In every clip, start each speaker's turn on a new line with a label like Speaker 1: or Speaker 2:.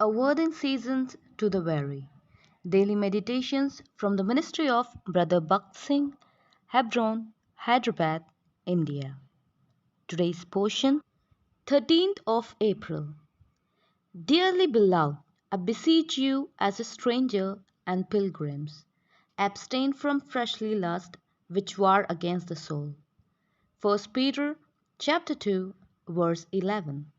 Speaker 1: A word in seasons to the weary. Daily meditations from the ministry of Brother BHAKTH SINGH, Hebron, Hyderabad, India. Today's portion, 13th of April. Dearly beloved, I beseech you as a stranger and pilgrims, abstain from fleshly lust which war against the soul. 1 Peter chapter 2 verse 11.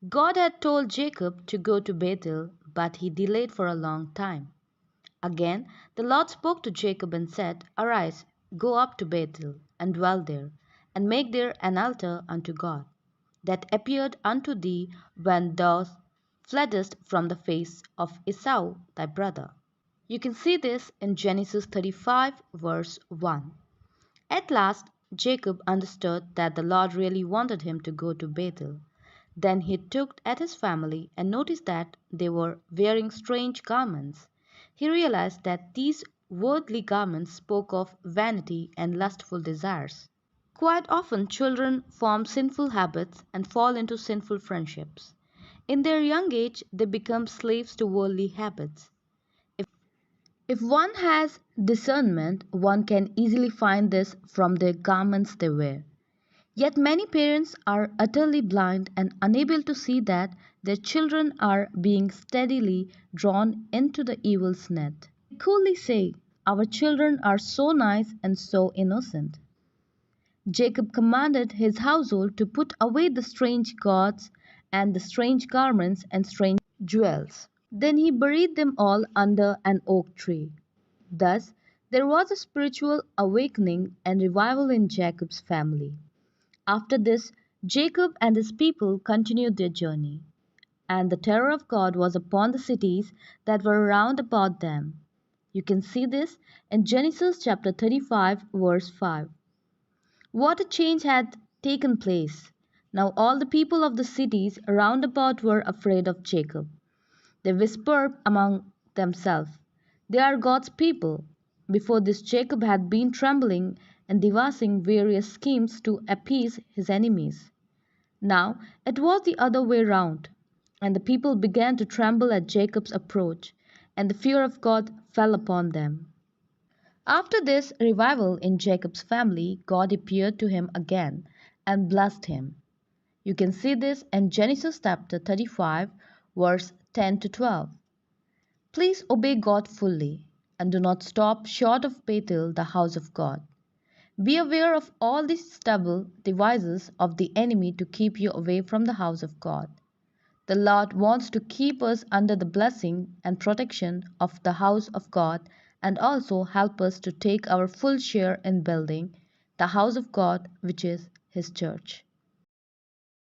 Speaker 1: God had told Jacob to go to Bethel, but he delayed for a long time. Again the Lord spoke to Jacob and said, Arise, go up to Bethel, and dwell there, and make there an altar unto God, that appeared unto thee when thou fleddest from the face of Esau thy brother. You can see this in Genesis 35 verse 1. At last Jacob understood that the Lord really wanted him to go to Bethel. Then he looked at his family and noticed that they were wearing strange garments. He realized that these worldly garments spoke of vanity and lustful desires. Quite often, children form sinful habits and fall into sinful friendships. In their young age, they become slaves to worldly habits. If one has discernment, one can easily find this from the garments they wear. Yet many parents are utterly blind and unable to see that their children are being steadily drawn into the evil's net. They coolly say, Our children are so nice and so innocent. Jacob commanded his household to put away the strange gods and the strange garments and strange jewels. Then he buried them all under an oak tree. Thus, there was a spiritual awakening and revival in Jacob's family. After this, Jacob and his people continued their journey, and the terror of God was upon the cities that were round about them. You can see this in Genesis chapter 35, verse 5. What a change had taken place! Now all the people of the cities round about were afraid of Jacob. They whispered among themselves, They are God's people. Before this, Jacob had been trembling and devising various schemes to appease his enemies. Now it was the other way round, and the people began to tremble at Jacob's approach, and the fear of God fell upon them. After this revival in Jacob's family, God appeared to him again and blessed him. You can see this in Genesis chapter 35, verse 10 to 12. Please obey God fully and do not stop short of Bethel, the house of God. Be aware of all the stubble devices of the enemy to keep you away from the house of God. The Lord wants to keep us under the blessing and protection of the house of God and also help us to take our full share in building the house of God, which is His church.